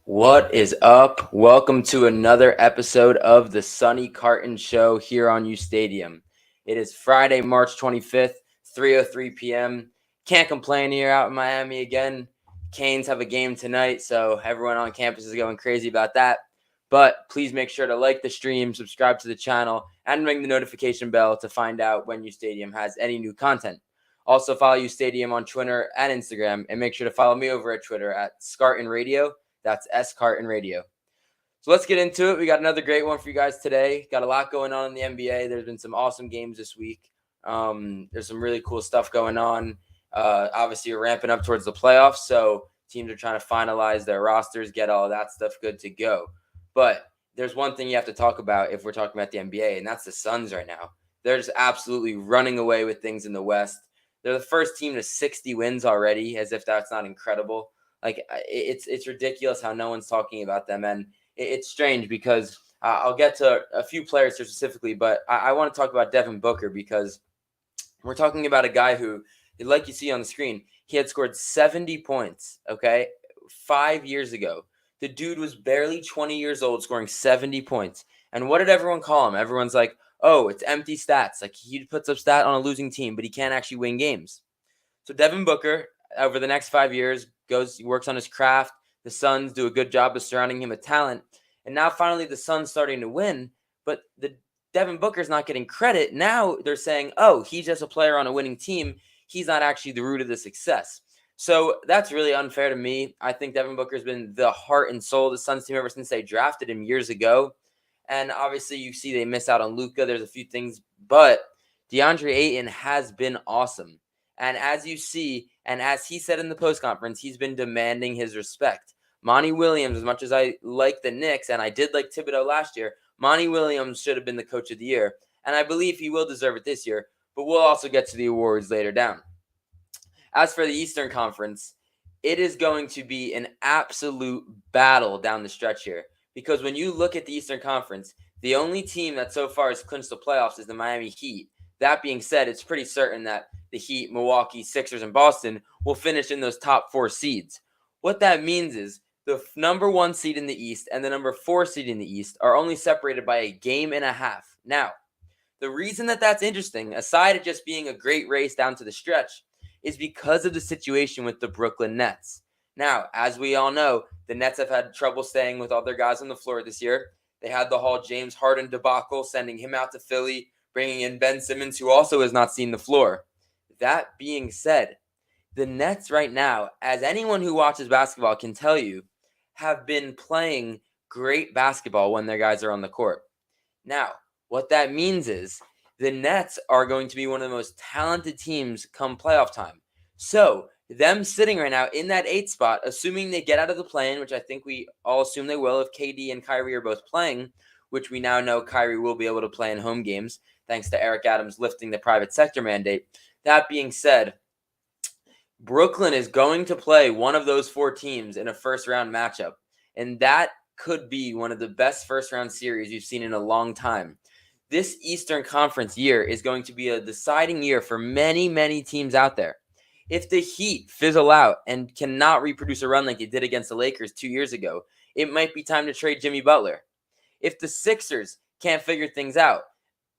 What is up? Welcome to another episode of the Sonny Carton Show here on U Stadium. It is Friday, March 25th, 3:03 p.m. Can't complain here out in Miami again. Canes have a game tonight, so everyone on campus is going crazy about that. But please make sure to like the stream, subscribe to the channel, and ring the notification bell to find out when U Stadium has any new content. Also follow U Stadium on Twitter and Instagram, and make sure to follow me over at Twitter at Scarton Radio. That's S Carton Radio. So let's get into it. We got another great one for you guys today. Got a lot going on in the NBA. There's been some awesome games this week. There's some really cool stuff going on. Obviously, we're ramping up towards the playoffs, so teams are trying to finalize their rosters, get all of that stuff good to go. But there's one thing you have to talk about if we're talking about the NBA, and that's the Suns right now. They're just absolutely running away with things in the West. They're the first team to 60 wins already, as if that's not incredible. Like, it's ridiculous how no one's talking about them, and it's strange because I'll get to a few players here specifically, but I want to talk about Devin Booker because we're talking about a guy who, like you see on the screen, he had scored 70 points, okay, 5 years ago. The dude was barely 20 years old scoring 70 points, and what did everyone call him? Everyone's like, oh, it's empty stats. Like, he puts up stat on a losing team, but he can't actually win games. So Devin Booker, over the next 5 years, works on his craft. The Suns do a good job of surrounding him with talent. And now finally the Suns starting to win, but the Devin Booker's not getting credit. Now they're saying, oh, he's just a player on a winning team. He's not actually the root of the success. So that's really unfair to me. I think Devin Booker's been the heart and soul of the Suns team ever since they drafted him years ago. And obviously you see they miss out on Luka. There's a few things, but Deandre Ayton has been awesome. And as you see, and as he said in the post conference, he's been demanding his respect. Monty Williams, as much as I like the Knicks, and I did like Thibodeau last year, Monty Williams should have been the coach of the year. And I believe he will deserve it this year, but we'll also get to the awards later down. As for the Eastern Conference, it is going to be an absolute battle down the stretch here. Because when you look at the Eastern Conference, the only team that so far has clinched the playoffs is the Miami Heat. That being said, it's pretty certain that the Heat, Milwaukee, Sixers, and Boston will finish in those top 4 seeds. What that means is the number 1 seed in the East and the number 4 seed in the East are only separated by a game and a half. Now, the reason that that's interesting, aside of just being a great race down to the stretch, is because of the situation with the Brooklyn Nets. Now, as we all know, the Nets have had trouble staying with all their guys on the floor this year. They had the whole James Harden debacle, sending him out to Philly, bringing in Ben Simmons, who also has not seen the floor. That being said, the Nets right now, as anyone who watches basketball can tell you, have been playing great basketball when their guys are on the court. Now, what that means is the Nets are going to be one of the most talented teams come playoff time. So, them sitting right now in that 8th spot, assuming they get out of the play-in, which I think we all assume they will if KD and Kyrie are both playing, which we now know Kyrie will be able to play in home games, thanks to Eric Adams lifting the private sector mandate. That being said, Brooklyn is going to play one of those 4 teams in a first-round matchup, and that could be one of the best first-round series you've seen in a long time. This Eastern Conference year is going to be a deciding year for many, many teams out there. If the Heat fizzle out and cannot reproduce a run like they did against the Lakers 2 years ago, it might be time to trade Jimmy Butler. If the Sixers can't figure things out,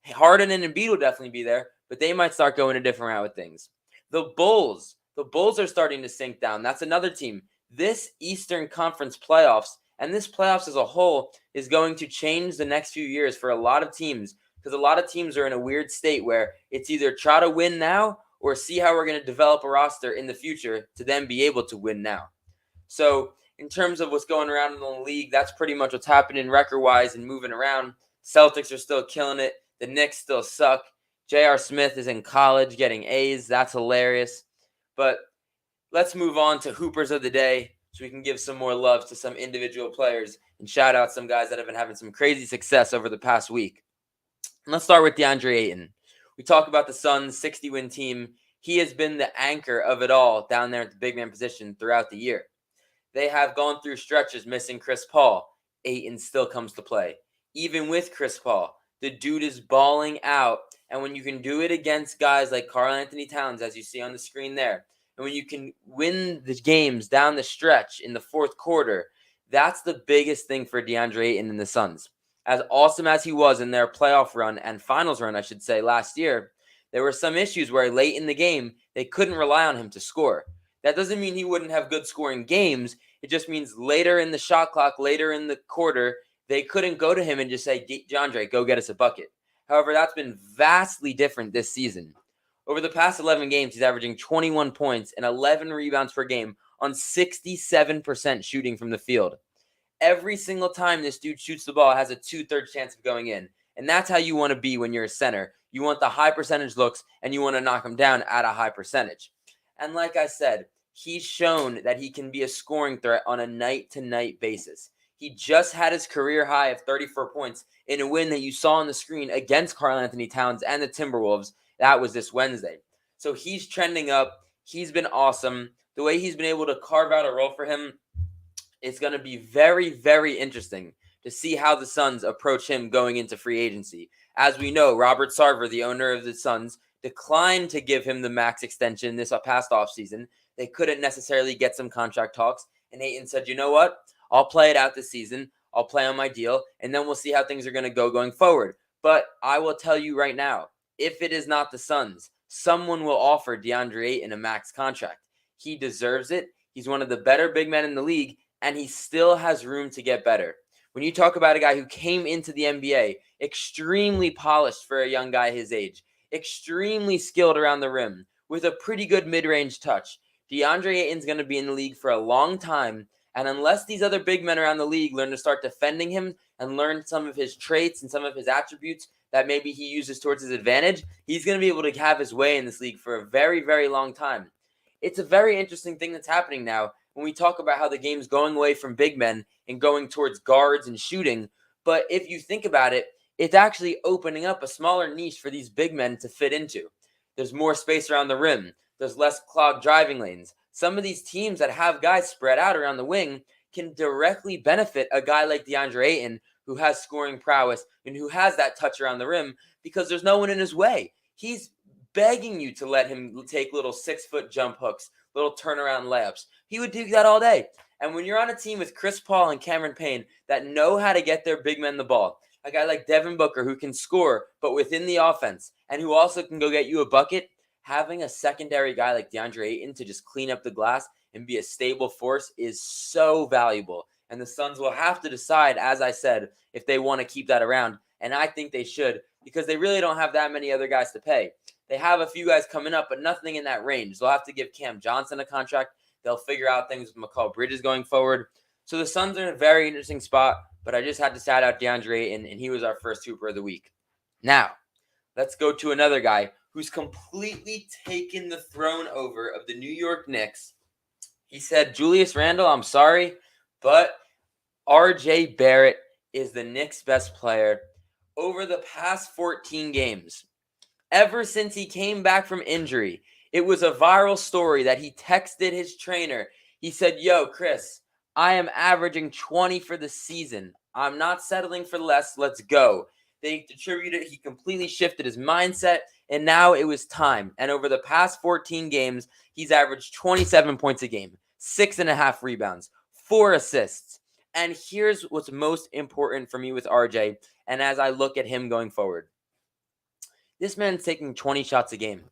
Harden and Embiid will definitely be there, but they might start going a different route with things. The Bulls are starting to sink down. That's another team. This Eastern Conference playoffs, and this playoffs as a whole, is going to change the next few years for a lot of teams, because a lot of teams are in a weird state where it's either try to win now or see how we're going to develop a roster in the future to then be able to win now. So in terms of what's going around in the league, that's pretty much what's happening record-wise and moving around. Celtics are still killing it. The Knicks still suck. J.R. Smith is in college getting A's. That's hilarious. But let's move on to Hoopers of the Day so we can give some more love to some individual players and shout out some guys that have been having some crazy success over the past week. And let's start with Deandre Ayton. We talk about the Suns' 60-win team. He has been the anchor of it all down there at the big man position throughout the year. They have gone through stretches missing Chris Paul. Ayton still comes to play. Even with Chris Paul, the dude is balling out. And when you can do it against guys like Karl Anthony Towns, as you see on the screen there, and when you can win the games down the stretch in the fourth quarter, that's the biggest thing for Deandre Ayton and the Suns. As awesome as he was in their playoff run and finals run, I should say, last year, there were some issues where late in the game, they couldn't rely on him to score. That doesn't mean he wouldn't have good scoring games. It just means later in the shot clock, later in the quarter, they couldn't go to him and just say, DeAndre, go get us a bucket. However, that's been vastly different this season. Over the past 11 games, he's averaging 21 points and 11 rebounds per game on 67% shooting from the field. Every single time this dude shoots the ball, has a 2/3 chance of going in. And that's how you want to be when you're a center. You want the high percentage looks, and you want to knock them down at a high percentage. And like I said, he's shown that he can be a scoring threat on a night-to-night basis. He just had his career high of 34 points in a win that you saw on the screen against Karl-Anthony Towns and the Timberwolves. That was this Wednesday. So he's trending up. He's been awesome. The way he's been able to carve out a role for him, it's going to be very, very interesting to see how the Suns approach him going into free agency. As we know, Robert Sarver, the owner of the Suns, declined to give him the max extension this past offseason. They couldn't necessarily get some contract talks. And Ayton said, you know what? I'll play it out this season. I'll play on my deal. And then we'll see how things are going to go going forward. But I will tell you right now, if it is not the Suns, someone will offer DeAndre Ayton a max contract. He deserves it. He's one of the better big men in the league, and he still has room to get better. When you talk about a guy who came into the NBA extremely polished for a young guy his age, extremely skilled around the rim, with a pretty good mid-range touch, DeAndre Ayton's going to be in the league for a long time, and unless these other big men around the league learn to start defending him and learn some of his traits and some of his attributes that maybe he uses towards his advantage, he's going to be able to have his way in this league for a very, very long time. It's a very interesting thing that's happening now when we talk about how the game's going away from big men and going towards guards and shooting. But if you think about it, it's actually opening up a smaller niche for these big men to fit into. There's more space around the rim. There's less clogged driving lanes. Some of these teams that have guys spread out around the wing can directly benefit a guy like DeAndre Ayton, who has scoring prowess and who has that touch around the rim, because there's no one in his way. He's begging you to let him take little 6-foot jump hooks, little turnaround layups. He would do that all day. And when you're on a team with Chris Paul and Cameron Payne that know how to get their big men the ball, a guy like Devin Booker who can score but within the offense and who also can go get you a bucket, having a secondary guy like DeAndre Ayton to just clean up the glass and be a stable force is so valuable. And the Suns will have to decide, as I said, if they want to keep that around. And I think they should, because they really don't have that many other guys to pay. They have a few guys coming up, but nothing in that range. They'll have to give Cam Johnson a contract. They'll figure out things with Mikal Bridges going forward. So the Suns are in a very interesting spot, but I just had to shout out DeAndre Ayton, and he was our first Hooper of the week. Now, let's go to another guy who's completely taken the throne over of the New York Knicks. He said, Julius Randle, I'm sorry, but RJ Barrett is the Knicks' best player over the past 14 games. Ever since he came back from injury, it was a viral story that he texted his trainer. He said, yo, Chris, I am averaging 20 for the season. I'm not settling for less. Let's go. They attributed he completely shifted his mindset, and now it was time. And over the past 14 games, he's averaged 27 points a game, 6.5 rebounds, 4 assists. And here's what's most important for me with RJ, and as I look at him going forward. This man's taking 20 shots a game.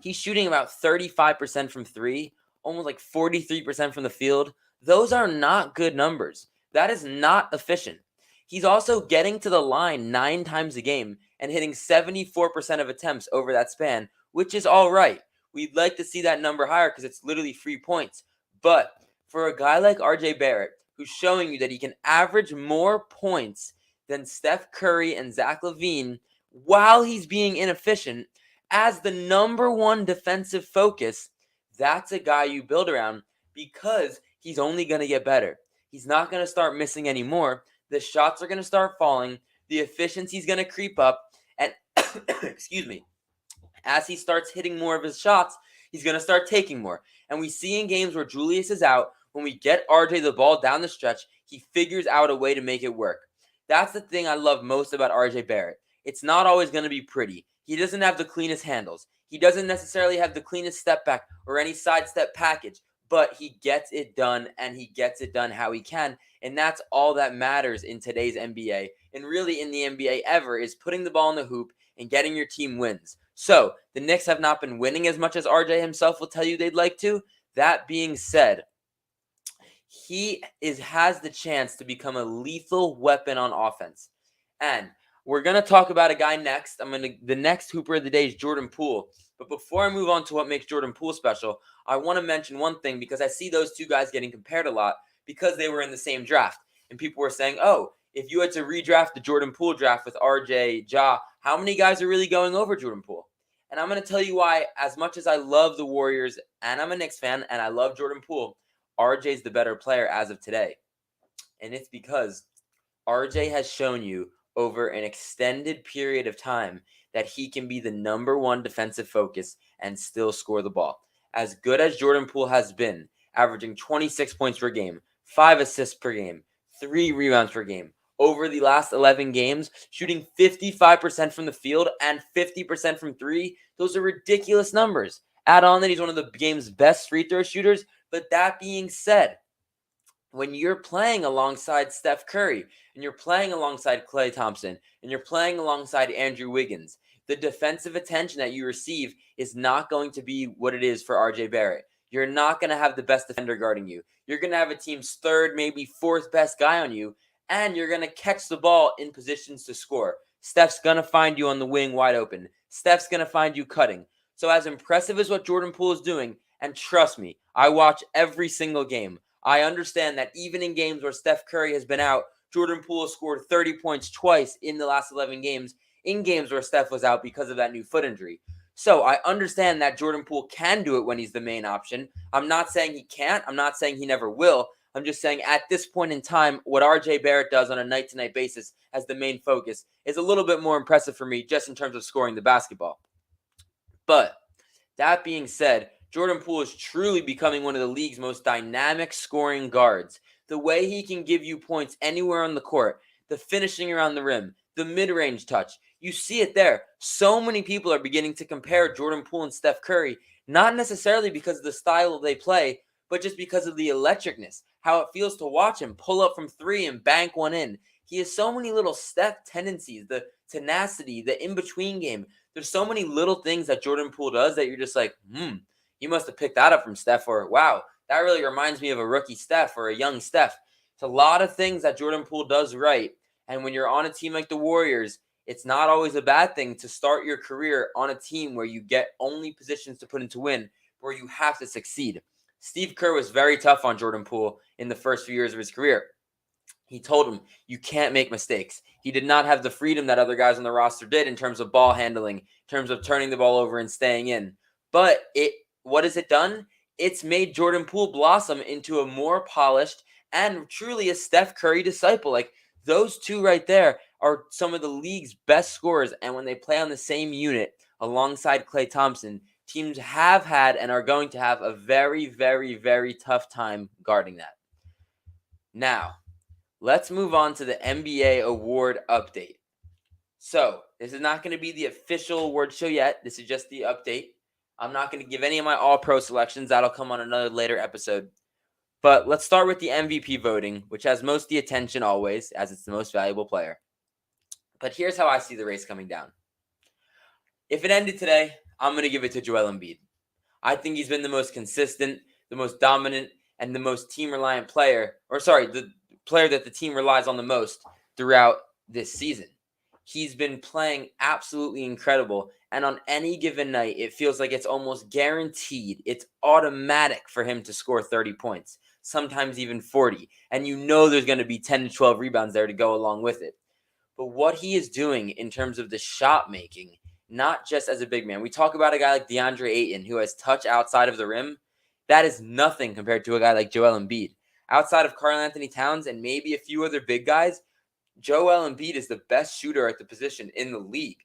He's shooting about 35% from three, almost like 43% from the field. Those are not good numbers. That is not efficient. He's also getting to the line 9 times a game and hitting 74% of attempts over that span, which is all right. We'd like to see that number higher because it's literally free points. But for a guy like RJ Barrett, who's showing you that he can average more points than Steph Curry and Zach LaVine while he's being inefficient as the number one defensive focus, that's a guy you build around because he's only going to get better. He's not going to start missing anymore. The shots are going to start falling. The efficiency is going to creep up. And, excuse me, as he starts hitting more of his shots, he's going to start taking more. And we see in games where Julius is out, when we get RJ the ball down the stretch, he figures out a way to make it work. That's the thing I love most about RJ Barrett. It's not always going to be pretty. He doesn't have the cleanest handles. He doesn't necessarily have the cleanest step back or any sidestep package, but he gets it done, and he gets it done how he can. And that's all that matters in today's NBA, and really in the NBA ever, is putting the ball in the hoop and getting your team wins. So the Knicks have not been winning as much as RJ himself will tell you they'd like to. That being said, he has the chance to become a lethal weapon on offense. And we're going to talk about a guy next. The next Hooper of the day is Jordan Poole. But before I move on to what makes Jordan Poole special, I want to mention one thing, because I see those two guys getting compared a lot because they were in the same draft. And people were saying, oh, if you had to redraft the Jordan Poole draft with RJ, Ja, how many guys are really going over Jordan Poole? And I'm going to tell you why. As much as I love the Warriors and I'm a Knicks fan and I love Jordan Poole, RJ's the better player as of today. And it's because RJ has shown you over an extended period of time that he can be the number one defensive focus and still score the ball. As good as Jordan Poole has been, averaging 26 points per game, 5 assists per game, 3 rebounds per game, over the last 11 games, shooting 55% from the field and 50% from 3, those are ridiculous numbers. Add on that he's one of the game's best free throw shooters. But that being said, when you're playing alongside Steph Curry and you're playing alongside Klay Thompson and you're playing alongside Andrew Wiggins, the defensive attention that you receive is not going to be what it is for RJ Barrett. You're not going to have the best defender guarding you. You're going to have a team's third, maybe fourth best guy on you, and you're going to catch the ball in positions to score. Steph's going to find you on the wing wide open. Steph's going to find you cutting. So as impressive as what Jordan Poole is doing, and trust me, I watch every single game. I understand that even in games where Steph Curry has been out, Jordan Poole has scored 30 points twice in the last 11 games, in games where Steph was out because of that new foot injury. So I understand that Jordan Poole can do it when he's the main option. I'm not saying he can't. I'm not saying he never will. I'm just saying at this point in time, what RJ Barrett does on a night-to-night basis as the main focus is a little bit more impressive for me just in terms of scoring the basketball. But that being said, Jordan Poole is truly becoming one of the league's most dynamic scoring guards. The way he can give you points anywhere on the court, the finishing around the rim, the mid-range touch, you see it there. So many people are beginning to compare Jordan Poole and Steph Curry, not necessarily because of the style they play, but just because of the electricness, how it feels to watch him pull up from 3 and bank one in. He has so many little Steph tendencies, the tenacity, the in-between game. There's so many little things that Jordan Poole does that you're just like, you must have picked that up from Steph, or wow, that really reminds me of a rookie Steph or a young Steph. It's a lot of things that Jordan Poole does right. And when you're on a team like the Warriors, it's not always a bad thing to start your career on a team where you get only positions to put in to win, where you have to succeed. Steve Kerr was very tough on Jordan Poole in the first few years of his career. He told him, you can't make mistakes. He did not have the freedom that other guys on the roster did in terms of ball handling, in terms of turning the ball over and staying in. But what has it done? It's made Jordan Poole blossom into a more polished and truly a Steph Curry disciple. Like, those two right there are some of the league's best scorers. And when they play on the same unit alongside Klay Thompson, teams have had and are going to have a very, very, very tough time guarding that. Now, let's move on to the NBA award update. So, this is not going to be the official award show yet. This is just the update. I'm not going to give any of my all-pro selections. That'll come on another later episode. But let's start with the MVP voting, which has most of the attention always, as it's the most valuable player. But here's how I see the race coming down. If it ended today, I'm going to give it to Joel Embiid. I think he's been the most consistent, the most dominant, and the most team-reliant player. The player that the team relies on the most throughout this season. He's been playing absolutely incredible. And on any given night, it feels like it's almost guaranteed. It's automatic for him to score 30 points, sometimes even 40. And you know there's going to be 10 to 12 rebounds there to go along with it. But what he is doing in terms of the shot making, not just as a big man. We talk about a guy like Deandre Ayton who has touch outside of the rim. That is nothing compared to a guy like Joel Embiid. Outside of Karl-Anthony Towns and maybe a few other big guys, Joel Embiid is the best shooter at the position in the league.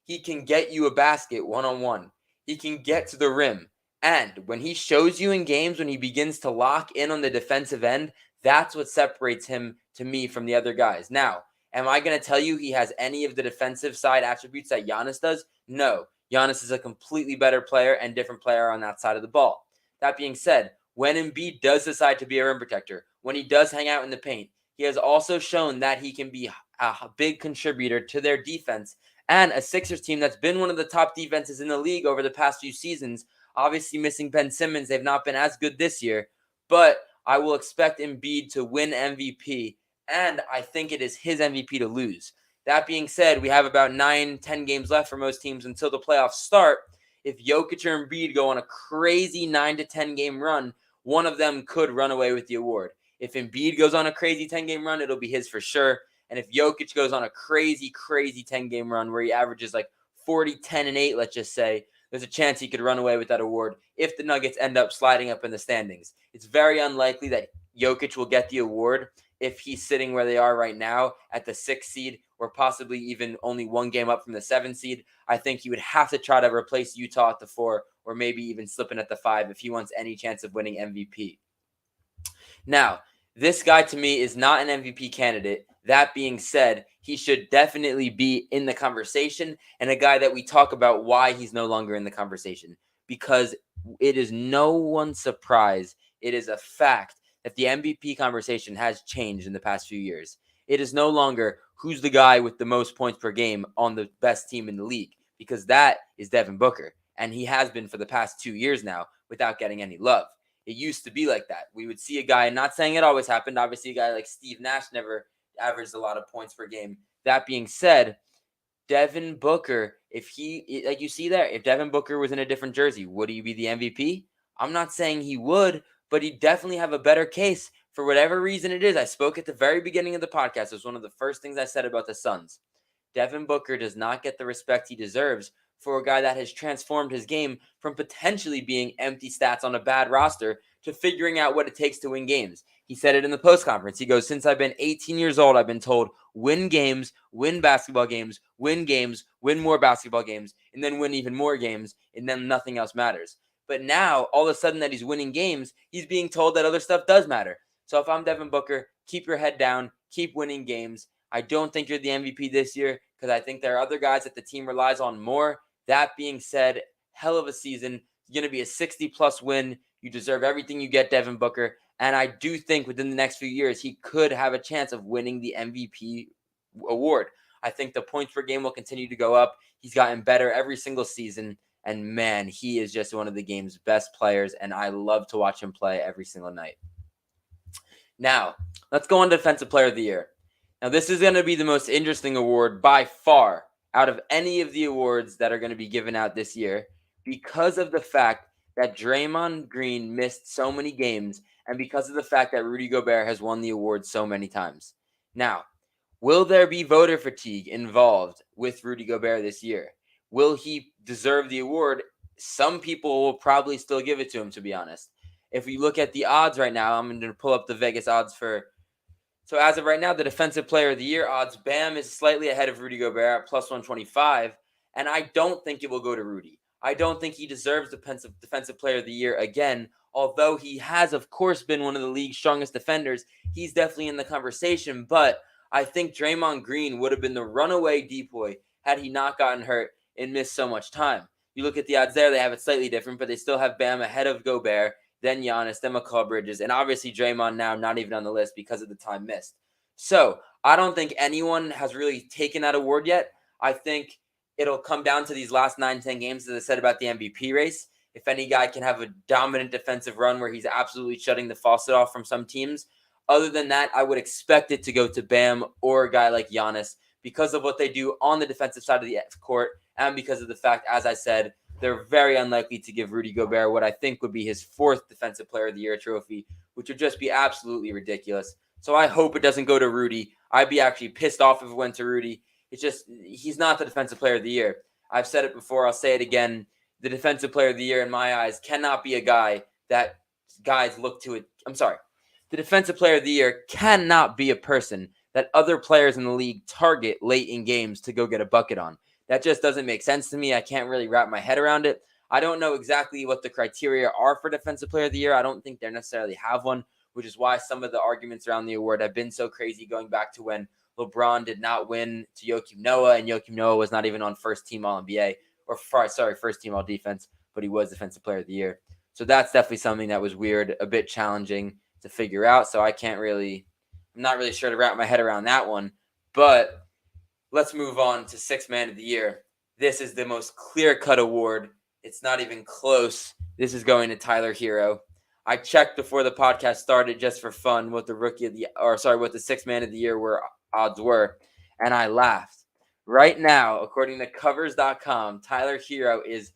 He can get you a basket one-on-one. He can get to the rim. And when he shows you in games, when he begins to lock in on the defensive end, that's what separates him, to me, from the other guys. Now, am I going to tell you he has any of the defensive side attributes that Giannis does? No. Giannis is a completely better player and different player on that side of the ball. That being said, when Embiid does decide to be a rim protector, when he does hang out in the paint, he has also shown that he can be a big contributor to their defense, and a Sixers team that's been one of the top defenses in the league over the past few seasons. Obviously missing Ben Simmons, they've not been as good this year, but I will expect Embiid to win MVP, and I think it is his MVP to lose. That being said, we have about 9-10 games left for most teams until the playoffs start. If Jokic or Embiid go on a crazy 9 to 10 game run, one of them could run away with the award. If Embiid goes on a crazy 10 game run, it'll be his for sure. And if Jokic goes on a crazy 10 game run where he averages like 40, 10, and 8, let's just say, there's a chance he could run away with that award if the Nuggets end up sliding up in the standings. It's very unlikely that Jokic will get the award if he's sitting where they are right now at the 6th seed or possibly even only one game up from the 7th seed. I think he would have to try to replace Utah at the 4 or maybe even slipping at the 5 if he wants any chance of winning MVP. Now, this guy to me is not an MVP candidate. That being said, he should definitely be in the conversation, and a guy that we talk about why he's no longer in the conversation, because it is no one's surprise. It is a fact that the MVP conversation has changed in the past few years. It is no longer who's the guy with the most points per game on the best team in the league, because that is Devin Booker, and he has been for the past 2 years now without getting any love. It used to be like that. We would see a guy, not saying it always happened, obviously a guy like Steve Nash never averaged a lot of points per game. That being said, Devin Booker, if he, like you see there, if Devin Booker was in a different jersey, would he be the MVP? I'm not saying he would, but he'd definitely have a better case for whatever reason it is. I spoke at the very beginning of the podcast. It was one of the first things I said about the Suns. Devin Booker does not get the respect he deserves for a guy that has transformed his game from potentially being empty stats on a bad roster to figuring out what it takes to win games. He said it in the post conference. He goes, since I've been 18 years old, I've been told win games, win basketball games, win more basketball games, and then win even more games, and then nothing else matters. But now, all of a sudden that he's winning games, he's being told that other stuff does matter. So if I'm Devin Booker, keep your head down, keep winning games. I don't think you're the MVP this year because I think there are other guys that the team relies on more. That being said, hell of a season. It's going to be a 60-plus win. You deserve everything you get, Devin Booker. And I do think within the next few years, he could have a chance of winning the MVP award. I think the points per game will continue to go up. He's gotten better every single season. And man, he is just one of the game's best players. And I love to watch him play every single night. Now, let's go on to Defensive Player of the Year. Now, this is going to be the most interesting award by far out of any of the awards that are going to be given out this year because of the fact that Draymond Green missed so many games and because of the fact that Rudy Gobert has won the award so many times. Now, will there be voter fatigue involved with Rudy Gobert this year? Will he deserve the award? Some people will probably still give it to him, to be honest. If we look at the odds right now, I'm going to pull up the Vegas odds for. So as of right now, the Defensive Player of the Year odds, Bam is slightly ahead of Rudy Gobert at plus 125, and I don't think it will go to Rudy. I don't think he deserves Defensive Player of the Year again, although he has, of course, been one of the league's strongest defenders. He's definitely in the conversation, but I think Draymond Green would have been the runaway decoy had he not gotten hurt and missed so much time. You look at the odds there, they have it slightly different, but they still have Bam ahead of Gobert, then Giannis, then McCall Bridges, and obviously Draymond now not even on the list because of the time missed. So I don't think anyone has really taken that award yet. I think it'll come down to these last 9-10 games, as I said about the MVP race. If any guy can have a dominant defensive run where he's absolutely shutting the faucet off from some teams. Other than that, I would expect it to go to Bam or a guy like Giannis because of what they do on the defensive side of the court and because of the fact, as I said, they're very unlikely to give Rudy Gobert what I think would be his 4th Defensive Player of the Year trophy, which would just be absolutely ridiculous. So I hope it doesn't go to Rudy. I'd be actually pissed off if it went to Rudy. It's just, he's not the Defensive Player of the Year. I've said it before. I'll say it again. The Defensive Player of the Year, in my eyes, cannot be a guy that guys look to it. I'm sorry. The Defensive Player of the Year cannot be a person that other players in the league target late in games to go get a bucket on. That just doesn't make sense to me. I can't really wrap my head around it. I don't know exactly what the criteria are for Defensive Player of the Year. I don't think they necessarily have one, which is why some of the arguments around the award have been so crazy going back to when LeBron did not win to Joakim Noah, and Joakim Noah was not even on first team All-NBA, first team all defense, but he was defensive player of the year. So that's definitely something that was weird, a bit challenging to figure out. So I'm not really sure to wrap my head around that one. But let's move on to Sixth Man of the Year. This is the most clear-cut award. It's not even close. This is going to Tyler Hero. I checked before the podcast started just for fun what the Sixth Man of the Year odds were, and I laughed. Right now, according to covers.com, Tyler Hero is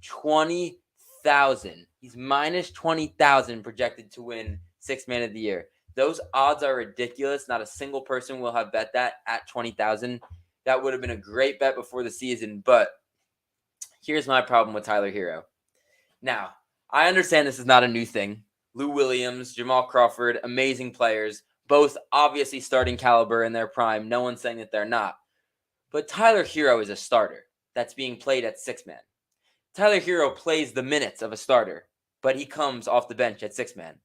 20,000. He's minus 20,000 projected to win Sixth Man of the Year. Those odds are ridiculous. Not a single person will have bet that at 20,000. That would have been a great bet before the season, but here's my problem with Tyler Hero. Now, I understand this is not a new thing. Lou Williams, Jamal Crawford, amazing players, both obviously starting caliber in their prime. No one's saying that they're not. But Tyler Hero is a starter that's being played at six man. Tyler Hero plays the minutes of a starter, but he comes off the bench at six man.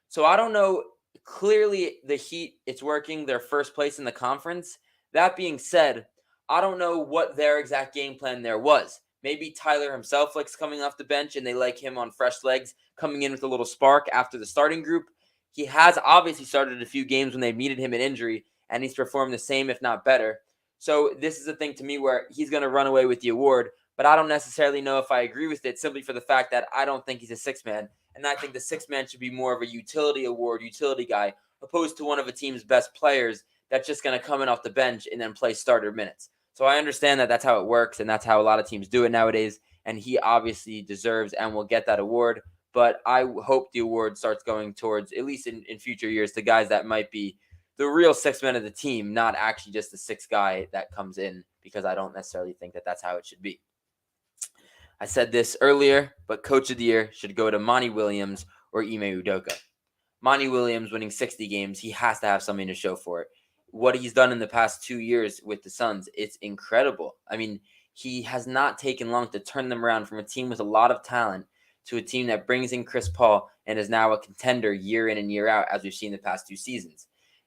So I don't know. Clearly, the Heat, it's working. They're first place in the conference. That being said, I don't know what their exact game plan there was. Maybe Tyler himself likes coming off the bench and they like him on fresh legs, coming in with a little spark after the starting group. He has obviously started a few games when they needed him in injury, and he's performed the same, if not better. So this is a thing to me where he's going to run away with the award, but I don't necessarily know if I agree with it simply for the fact that I don't think he's a six-man, and I think the six-man should be more of a utility award, utility guy, opposed to one of a team's best players that's just going to come in off the bench and then play starter minutes. So I understand that that's how it works, and that's how a lot of teams do it nowadays, and he obviously deserves and will get that award. But I hope the award starts going towards, at least in future years, the guys that might be the real six men of the team, not actually just the sixth guy that comes in, because I don't necessarily think that that's how it should be. I said this earlier, but Coach of the Year should go to Monty Williams or Ime Udoka. Monty Williams winning 60 games, he has to have something to show for it. What he's done in the past 2 years with the Suns, it's incredible. I mean, he has not taken long to turn them around from a team with a lot of talent to a team that brings in Chris Paul and is now a contender year in and year out, as we've seen the past 2 seasons.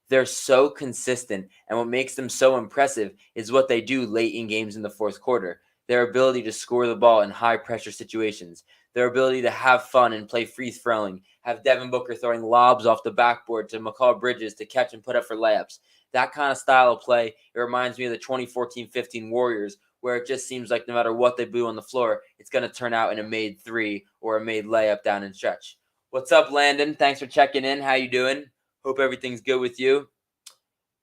They're so consistent, and what makes them so impressive is what they do late in games in the fourth quarter. Their ability to score the ball in high-pressure situations, their ability to have fun and play free-throwing, have Devin Booker throwing lobs off the backboard to McCall Bridges to catch and put up for layups. That kind of style of play, it reminds me of the 2014-15 Warriors, where it just seems like no matter what they do on the floor, it's going to turn out in a made three or a made layup down and stretch. What's up, Landon? Thanks for checking in. How you doing? Hope everything's good with you.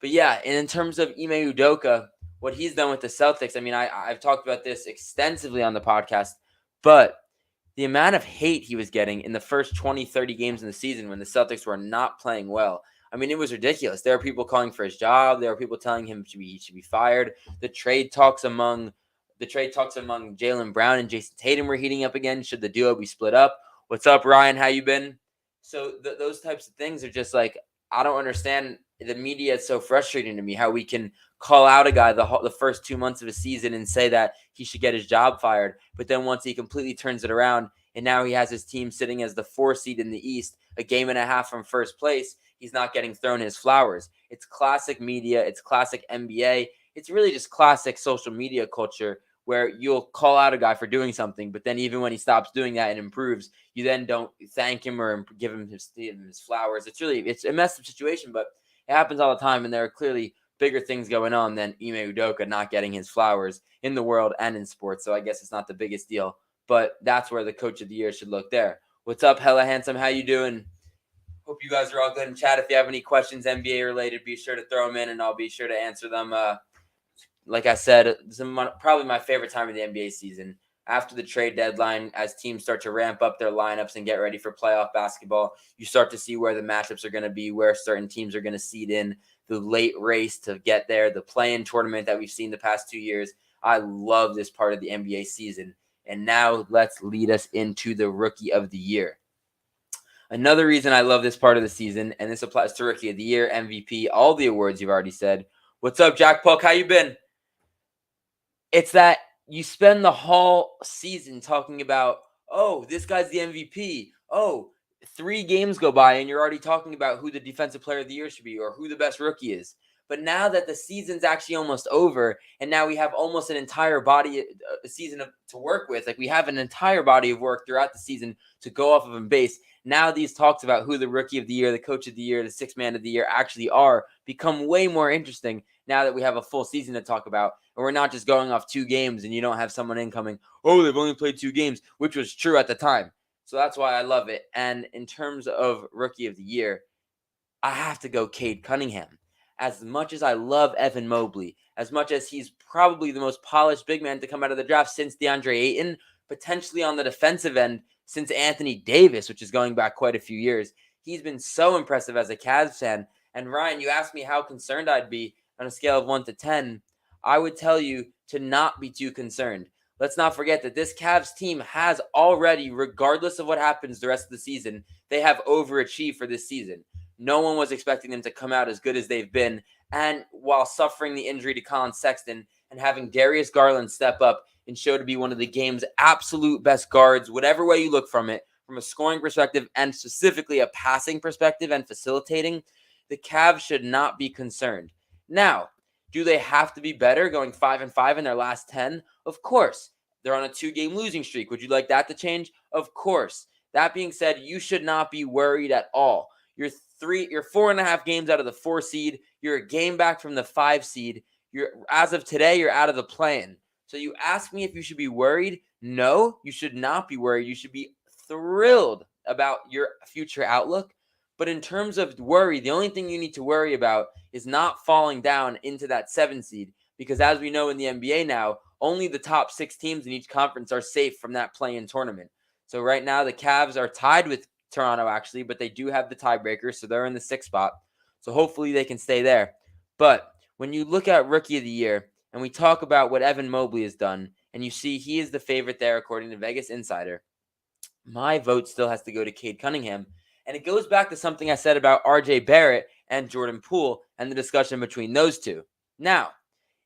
But yeah, and in terms of Ime Udoka, what he's done with the Celtics, I mean, I've talked about this extensively on the podcast, but the amount of hate he was getting in the first 20, 30 games in the season when the Celtics were not playing well, I mean, it was ridiculous. There were people calling for his job. There were people telling him he should be fired. The trade talks among Jaylen Brown and Jason Tatum were heating up again. Should the duo be split up? What's up, Ryan? How you been? So those types of things are just like, I don't understand. The media is so frustrating to me how we can call out a guy the first 2 months of a season and say that he should get his job fired. But then once he completely turns it around and now he has his team sitting as the 4 seed in the East, a game and a half from first place, he's not getting thrown his flowers. It's classic media. It's classic NBA. It's really just classic social media culture where you'll call out a guy for doing something, but then even when he stops doing that and improves, you then don't thank him or give him his flowers. It's a messed up situation, but it happens all the time, and there are clearly bigger things going on than Ime Udoka not getting his flowers in the world and in sports, so I guess it's not the biggest deal, but that's where the Coach of the Year should look there. What's up, Hella Handsome? How you doing? Hope you guys are all good in chat. If you have any questions NBA related, be sure to throw them in, and I'll be sure to answer them. Like I said, this is probably my favorite time of the NBA season. After the trade deadline, as teams start to ramp up their lineups and get ready for playoff basketball, you start to see where the matchups are going to be, where certain teams are going to seed in, the late race to get there, the play-in tournament that we've seen the past 2 years. I love this part of the NBA season. And now let's lead us into the Rookie of the Year. Another reason I love this part of the season, and this applies to Rookie of the Year, MVP, all the awards you've already said. What's up, Jack Puck? How you been? It's that you spend the whole season talking about, oh, this guy's the MVP. Oh, 3 games go by and you're already talking about who the defensive player of the year should be or who the best rookie is. But now that the season's actually almost over, and now we have almost an entire season to work with, like we have an entire body of work throughout the season to go off of and base. Now these talks about who the rookie of the year, the coach of the year, the sixth man of the year actually are become way more interesting now that we have a full season to talk about. And we're not just going off 2 games and you don't have someone incoming, oh, they've only played 2 games, which was true at the time. So that's why I love it. And in terms of rookie of the year, I have to go Cade Cunningham. As much as I love Evan Mobley, as much as he's probably the most polished big man to come out of the draft since DeAndre Ayton, potentially on the defensive end since Anthony Davis, which is going back quite a few years, he's been so impressive as a Cavs fan. And Ryan, you asked me how concerned I'd be on a scale of 1 to 10. I would tell you to not be too concerned. Let's not forget that this Cavs team has already, regardless of what happens the rest of the season, they have overachieved for this season. No one was expecting them to come out as good as they've been. And while suffering the injury to Colin Sexton and having Darius Garland step up and show to be one of the game's absolute best guards, whatever way you look from it, from a scoring perspective and specifically a passing perspective and facilitating, the Cavs should not be concerned. Now, do they have to be better going 5-5 in their last 10? Of course. They're on a 2-game losing streak. Would you like that to change? Of course. That being said, you should not be worried at all. You're 4.5 games out of the 4 seed. You're a game back from the 5 seed. As of today, you're out of the play-in. So you ask me if you should be worried? No, you should not be worried. You should be thrilled about your future outlook. But in terms of worry, the only thing you need to worry about is not falling down into that 7 seed. Because as we know in the NBA now, only the top 6 teams in each conference are safe from that play-in tournament. So right now, the Cavs are tied with Toronto, actually, but they do have the tiebreaker, so they're in the 6th spot. So hopefully they can stay there. But when you look at Rookie of the Year, and we talk about what Evan Mobley has done, and you see he is the favorite there according to Vegas Insider, my vote still has to go to Cade Cunningham. And it goes back to something I said about RJ Barrett and Jordan Poole and the discussion between those two. Now,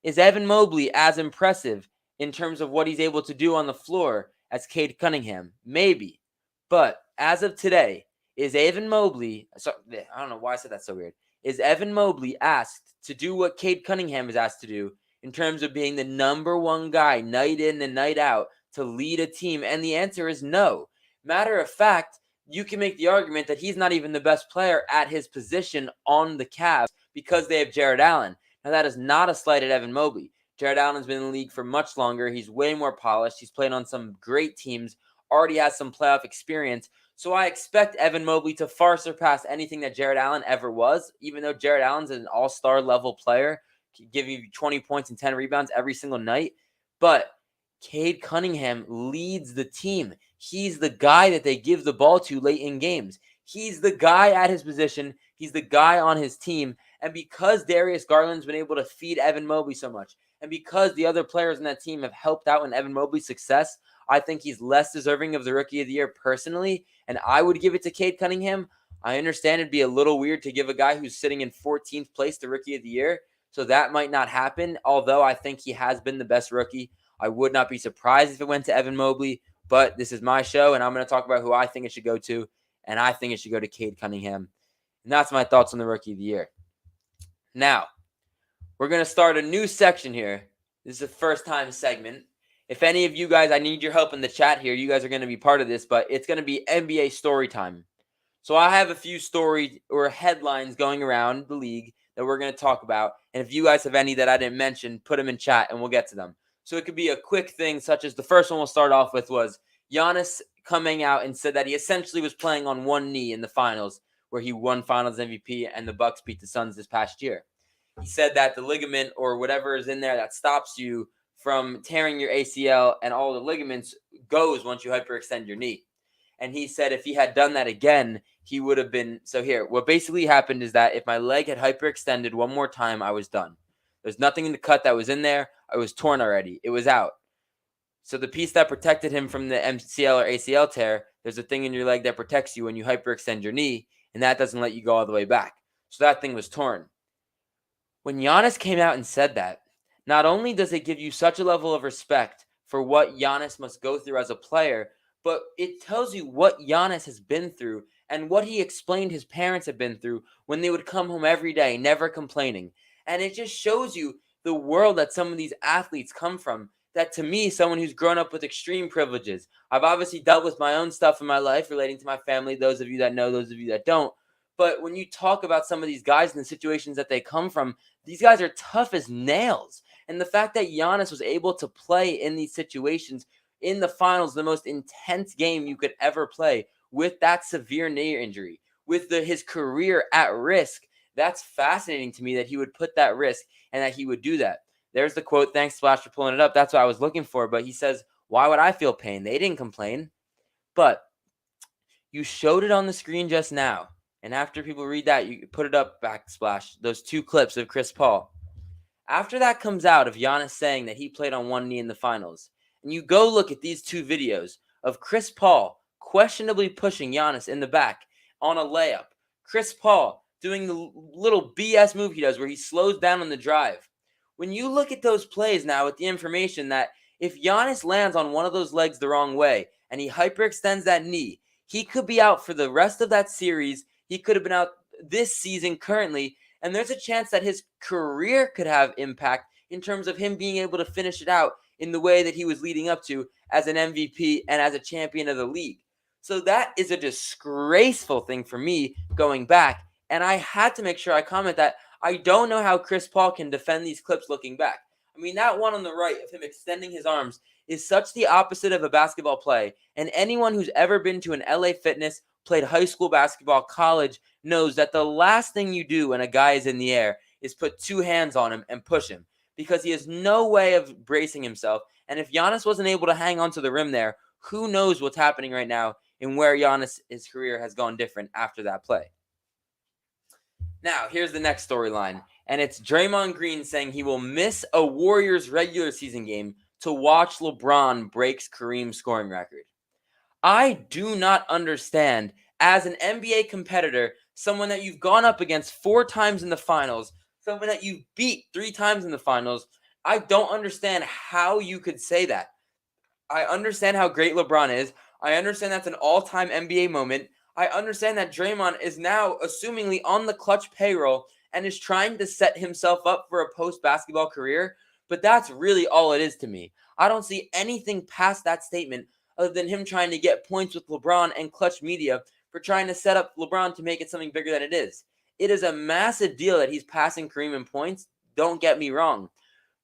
is Evan Mobley as impressive in terms of what he's able to do on the floor as Cade Cunningham? Maybe. But as of today, is Evan Mobley, I don't know why I said that so weird. Is Evan Mobley asked to do what Cade Cunningham is asked to do in terms of being the number 1 guy night in and night out to lead a team? And the answer is no. Matter of fact, you can make the argument that he's not even the best player at his position on the Cavs because they have Jared Allen. Now, that is not a slight at Evan Mobley. Jared Allen's been in the league for much longer. He's way more polished. He's played on some great teams, already has some playoff experience. So I expect Evan Mobley to far surpass anything that Jared Allen ever was, even though Jared Allen's an all-star level player, giving you 20 points and 10 rebounds every single night. But Cade Cunningham leads the team. He's the guy that they give the ball to late in games. He's the guy at his position. He's the guy on his team. And because Darius Garland's been able to feed Evan Mobley so much, and because the other players in that team have helped out in Evan Mobley's success, I think he's less deserving of the Rookie of the Year personally, and I would give it to Cade Cunningham. I understand it'd be a little weird to give a guy who's sitting in 14th place the Rookie of the Year, so that might not happen, although I think he has been the best rookie. I would not be surprised if it went to Evan Mobley, but this is my show, and I'm going to talk about who I think it should go to, and I think it should go to Cade Cunningham. And that's my thoughts on the Rookie of the Year. Now, we're going to start a new section here. This is a first-time segment. If any of you guys, I need your help in the chat here. You guys are going to be part of this, but it's going to be NBA story time. So I have a few stories or headlines going around the league that we're going to talk about. And if you guys have any that I didn't mention, put them in chat and we'll get to them. So it could be a quick thing, such as the first one we'll start off with was Giannis coming out and said that he essentially was playing on one knee in the finals, where he won Finals MVP and the Bucks beat the Suns this past year. He said that the ligament or whatever is in there that stops you from tearing your ACL and all the ligaments goes once you hyperextend your knee. And he said if he had done that again, he would have been. So here, what basically happened is that if my leg had hyperextended one more time, I was done. There's nothing in the cut that was in there. I was torn already. It was out. So the piece that protected him from the MCL or ACL tear, there's a thing in your leg that protects you when you hyperextend your knee, and that doesn't let you go all the way back. So that thing was torn. When Giannis came out and said that, not only does it give you such a level of respect for what Giannis must go through as a player, but it tells you what Giannis has been through and what he explained his parents have been through when they would come home every day, never complaining. And it just shows you the world that some of these athletes come from. That to me, someone who's grown up with extreme privileges. I've obviously dealt with my own stuff in my life relating to my family, those of you that know, those of you that don't. But when you talk about some of these guys and the situations that they come from, these guys are tough as nails. And the fact that Giannis was able to play in these situations in the finals, the most intense game you could ever play, with that severe knee injury, with his career at risk, that's fascinating to me that he would put that risk and that he would do that. There's the quote. Thanks, Splash, for pulling it up. That's what I was looking for. But he says, why would I feel pain? They didn't complain. But you showed it on the screen just now. And after people read that, you put it up, backsplash, those two clips of Chris Paul. After that comes out of Giannis saying that he played on one knee in the finals, and you go look at these two videos of Chris Paul questionably pushing Giannis in the back on a layup, Chris Paul doing the little BS move he does where he slows down on the drive. When you look at those plays now with the information that if Giannis lands on one of those legs the wrong way and he hyperextends that knee, he could be out for the rest of that series. He could have been out this season currently, and there's a chance that his career could have impact in terms of him being able to finish it out in the way that he was leading up to as an MVP and as a champion of the league. So that is a disgraceful thing for me going back. And I had to make sure I comment that I don't know how Chris Paul can defend these clips looking back. I mean, that one on the right of him extending his arms is such the opposite of a basketball play. And anyone who's ever been to an LA Fitness, played high school basketball, college, knows that the last thing you do when a guy is in the air is put two hands on him and push him, because he has no way of bracing himself. And if Giannis wasn't able to hang onto the rim there, who knows what's happening right now and where Giannis, his career has gone different after that play. Now, here's the next storyline, and it's Draymond Green saying he will miss a Warriors regular season game to watch LeBron breaks Kareem's scoring record. I do not understand, as an NBA competitor, someone that you've gone up against 4 times in the finals, someone that you've beat 3 times in the finals, I don't understand how you could say that. I understand how great LeBron is. I understand that's an all-time NBA moment. I understand that Draymond is now assumingly on the Clutch payroll and is trying to set himself up for a post-basketball career, but that's really all it is to me. I don't see anything past that statement other than him trying to get points with LeBron and Clutch Media for trying to set up LeBron to make it something bigger than it is. It is a massive deal that he's passing Kareem in points, don't get me wrong.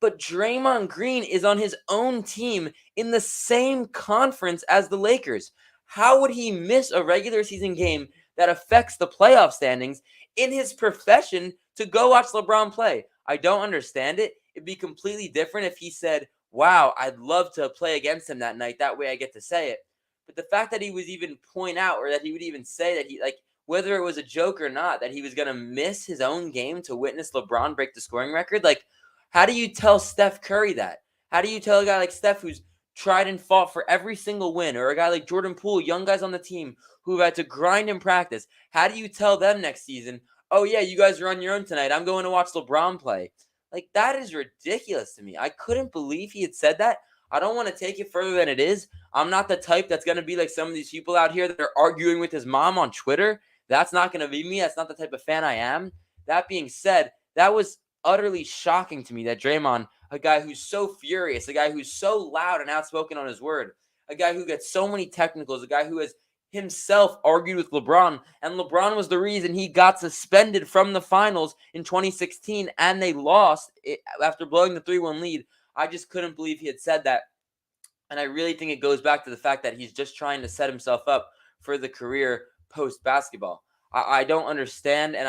But Draymond Green is on his own team in the same conference as the Lakers. How would he miss a regular season game that affects the playoff standings in his profession to go watch LeBron play? I don't understand it. It'd be completely different if he said, wow, I'd love to play against him that night. That way I get to say it. But the fact that he was even point out, or that he would even say that he, like, whether it was a joke or not, that he was going to miss his own game to witness LeBron break the scoring record, like, how do you tell Steph Curry that? How do you tell a guy like Steph who's tried and fought for every single win, or a guy like Jordan Poole, young guys on the team who've had to grind in practice? How do you tell them next season, oh yeah, you guys are on your own tonight, I'm going to watch LeBron play? Like, that is ridiculous to me. I couldn't believe he had said that. I don't want to take it further than it is. I'm not the type that's going to be like some of these people out here that are arguing with his mom on Twitter. That's not going to be me. That's not the type of fan I am. That being said, that was utterly shocking to me that Draymond, a guy who's so furious, a guy who's so loud and outspoken on his word, a guy who gets so many technicals, a guy who has himself argued with LeBron, and LeBron was the reason he got suspended from the finals in 2016, and they lost it after blowing the 3-1 lead. I just couldn't believe he had said that, and I really think it goes back to the fact that he's just trying to set himself up for the career post-basketball. I don't understand, and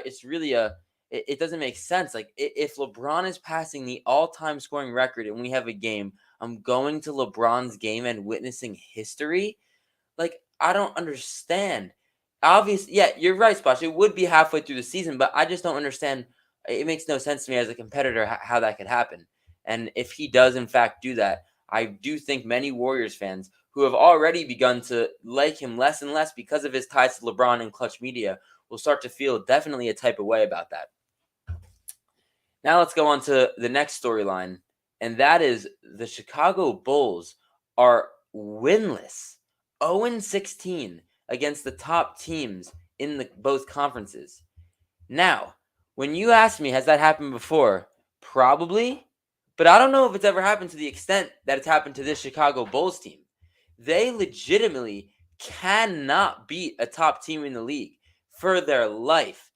it's really it doesn't make sense. Like, if LeBron is passing the all-time scoring record and we have a game, I'm going to LeBron's game and witnessing history. Like, I don't understand. Obviously, yeah, you're right, Splash. It would be halfway through the season, but I just don't understand. It makes no sense to me as a competitor how that could happen. And if he does, in fact, do that, I do think many Warriors fans who have already begun to like him less and less because of his ties to LeBron and Clutch Media will start to feel definitely a type of way about that. Now let's go on to the next storyline, and that is the Chicago Bulls are winless. 0-16 against the top teams in both conferences. Now, When you ask me, has that happened before? Probably. But I don't know if it's ever happened to the extent that it's happened to this Chicago Bulls team. They legitimately cannot beat a top team in the league for their life.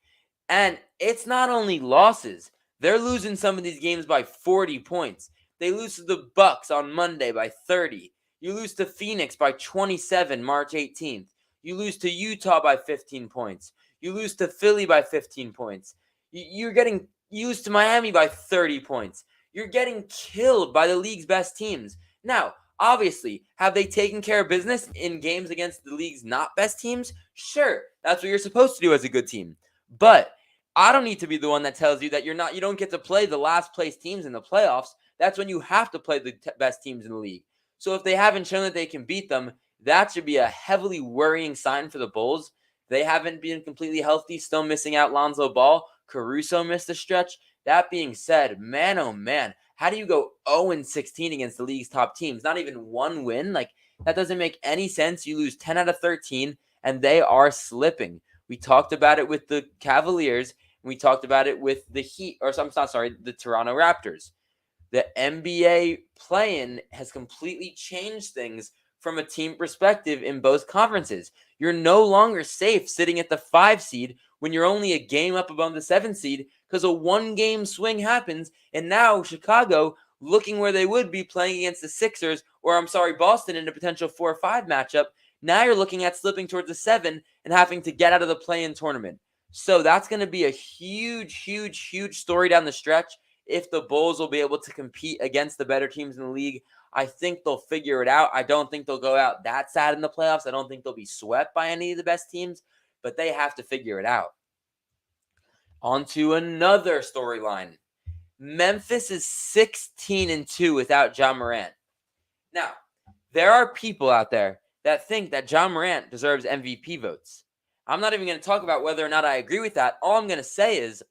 And it's not only losses. They're losing some of these games by 40 points. They lose to the Bucks on Monday by 30. You lose to Phoenix by 27 March 18th. You lose to Utah by 15 points. You lose to Philly by 15 points. You're getting used to Miami by 30 points. You're getting killed by the league's best teams. Now, obviously, have they taken care of business in games against the league's not best teams? Sure, that's what you're supposed to do as a good team. But I don't need to be the one that tells you that you don't get to play the last place teams in the playoffs. That's when you have to play the best teams in the league. So if they haven't shown that they can beat them, that should be a heavily worrying sign for the Bulls. They haven't been completely healthy, still missing out Lonzo Ball. Caruso missed a stretch. That being said, man, oh man, how do you go 0-16 against the league's top teams? Not even one win? Like, that doesn't make any sense. You lose 10 out of 13, and they are slipping. We talked about it with the Cavaliers, and we talked about it with the the Toronto Raptors. The NBA play-in has completely changed things from a team perspective in both conferences. You're no longer safe sitting at the 5 seed when you're only a game up above the 7 seed because a 1-game swing happens, and now Chicago, looking where they would be playing against the Sixers, Boston in a potential 4-5 matchup, now you're looking at slipping towards the 7 and having to get out of the play-in tournament. So that's going to be a huge, huge, huge story down the stretch if the Bulls will be able to compete against the better teams in the league. I think they'll figure it out. I don't think they'll go out that sad in the playoffs. I don't think they'll be swept by any of the best teams, but they have to figure it out. On to another storyline. Memphis is 16-2 without Ja Morant. Now, there are people out there that think that Ja Morant deserves MVP votes. I'm not even going to talk about whether or not I agree with that. All I'm going to say is